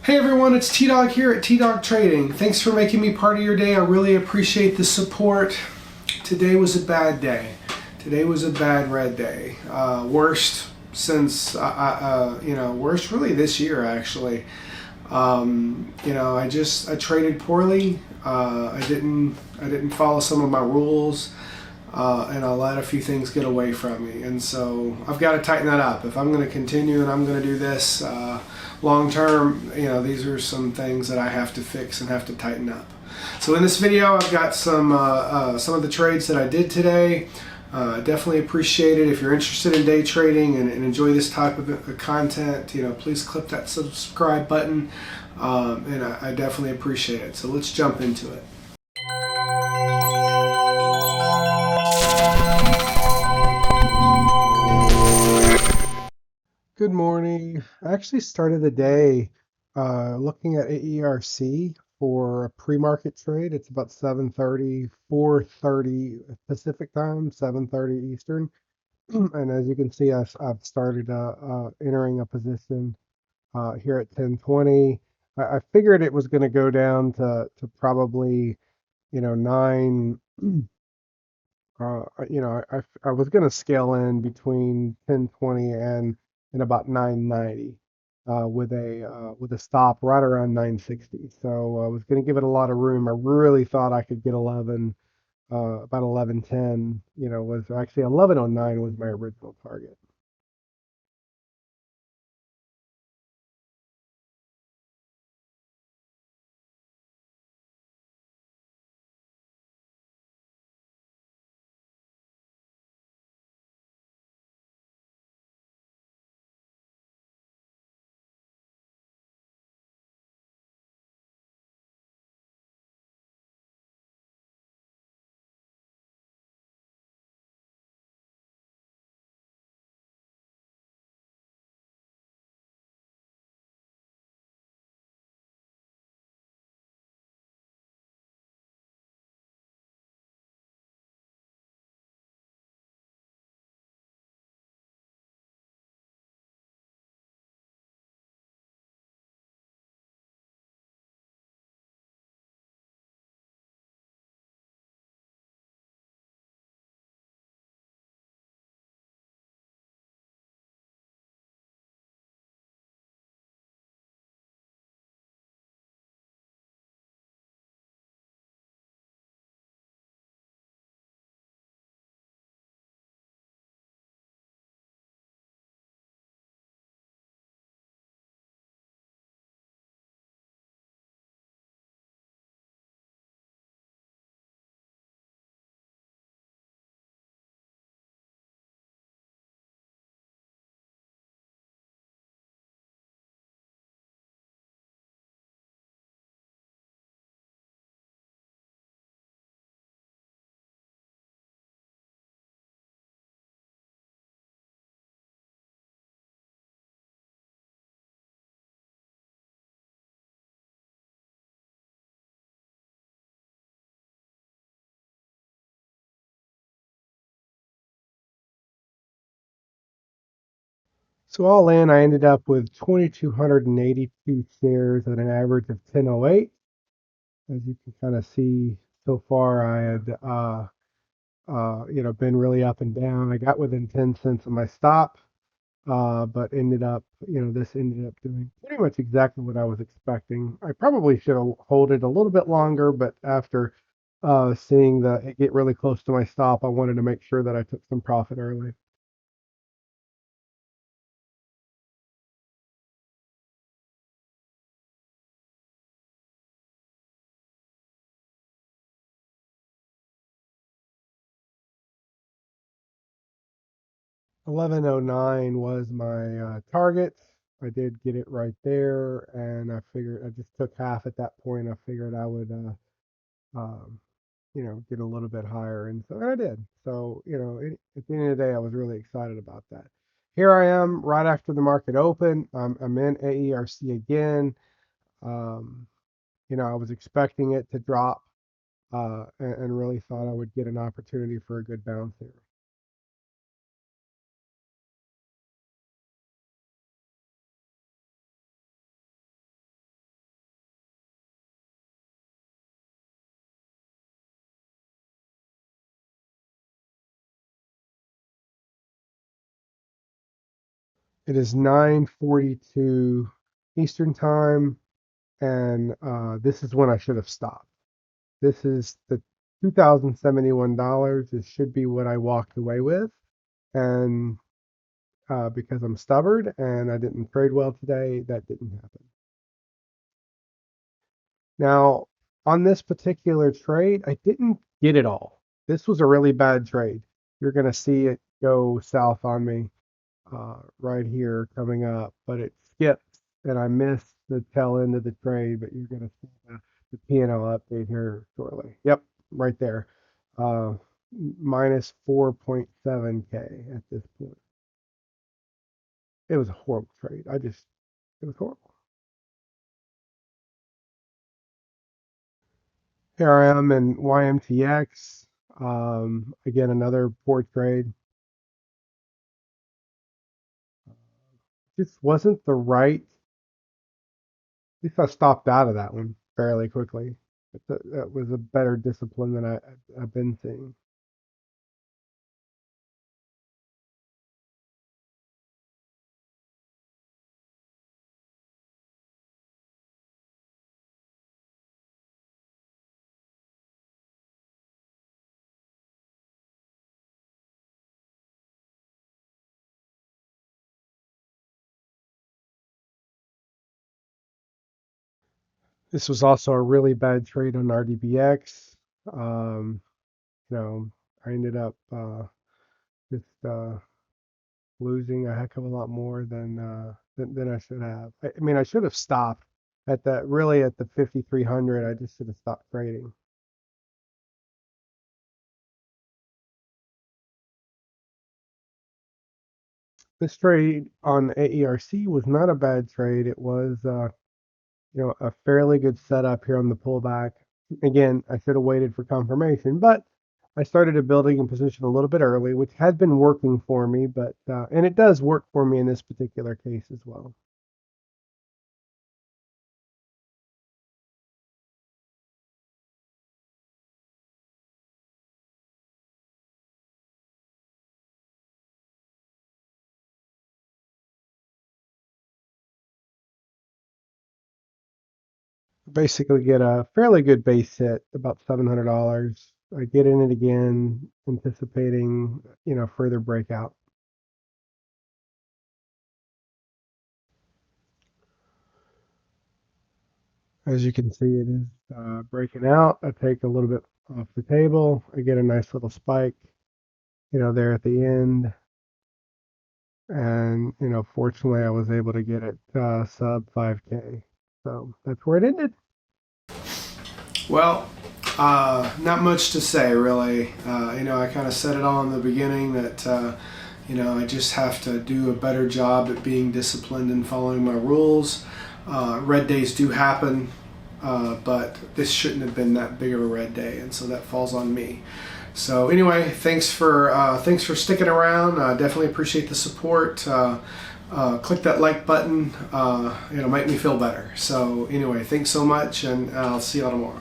Hey everyone, it's Tdawg here at Tdawg Trading. Thanks for making me part of your day. I really appreciate the support. Today was a bad day. Today was a bad red day. Worst since, worst really this year actually. I traded poorly. I didn't follow some of my rules. And I let a few things get away from me. And so I've got to tighten that up. If I'm going to continue and I'm going to do this long term, these are some things that I have to fix and have to tighten up. So in this video, I've got some of the trades that I did today. Definitely appreciate it. If you're interested in day trading and enjoy this type of content, please click that subscribe button. And I definitely appreciate it. So let's jump into it. Good morning. I actually started the day looking at AERC for a pre-market trade. It's about 7:30, 4:30 Pacific time, 7:30 Eastern. And as you can see, I've started entering a position here at 10:20. I figured it was going to go down to probably, 9. I was going to scale in between 1020 and about 990 with a stop right around 960. So I was going to give it a lot of room. I really thought I could get 11, about 1110. Was actually 1109 was my original target. So all in, I ended up with 2,282 shares at an average of 1008. As you can kind of see so far, I had been really up and down. I got within 10 cents of my stop, but this ended up doing pretty much exactly what I was expecting. I probably should have held it a little bit longer, but after seeing it get really close to my stop, I wanted to make sure that I took some profit early. 1109 was my target. I did get it right there, and I figured I just took half at that point. I figured I would um, get a little bit higher. And I did. So, at the end of the day, I was really excited about that. Here I am right after the market open. I'm in AERC again. Um, I was expecting it to drop and really thought I would get an opportunity for a good bounce here. It is 9:42 Eastern time, and this is when I should have stopped. This is the $2,071. This should be what I walked away with, and because I'm stubborn and I didn't trade well today, that didn't happen. Now, on this particular trade, I didn't get it all. This was a really bad trade. You're going to see it go south on me right here coming up, but it skips and I missed the tail end of the trade, but you're going to see the P&L update here shortly. Yep, right there. Minus 4.7K at this point. It was a horrible trade. It was horrible. Here I am in YMTX. Again, another poor trade. Just wasn't the right. At least I stopped out of that one fairly quickly. That was a better discipline than I've been seeing. This was also a really bad trade on RDBX. Um, I ended up just losing a heck of a lot more than I should have. I mean, I should have stopped at that really at the 5,300. I just should have stopped trading. This trade on AERC was not a bad trade. It was a fairly good setup here on the pullback. Again, I should have waited for confirmation, but I started a building in position a little bit early, which had been working for me, but and it does work for me in this particular case as well. Basically, get a fairly good base hit, about $700. I get in it again, anticipating further breakout. As you can see, it is breaking out. I take a little bit off the table. I get a nice little spike, there at the end. And, fortunately, I was able to get it sub 5K. So that's where it ended. Well, not much to say, really. I kind of said it all in the beginning that, I just have to do a better job at being disciplined and following my rules. Red days do happen, but this shouldn't have been that big of a red day, and so that falls on me. So anyway, thanks for sticking around. Definitely appreciate the support. Click that like button. It'll make me feel better. So anyway, thanks so much, and I'll see y'all tomorrow.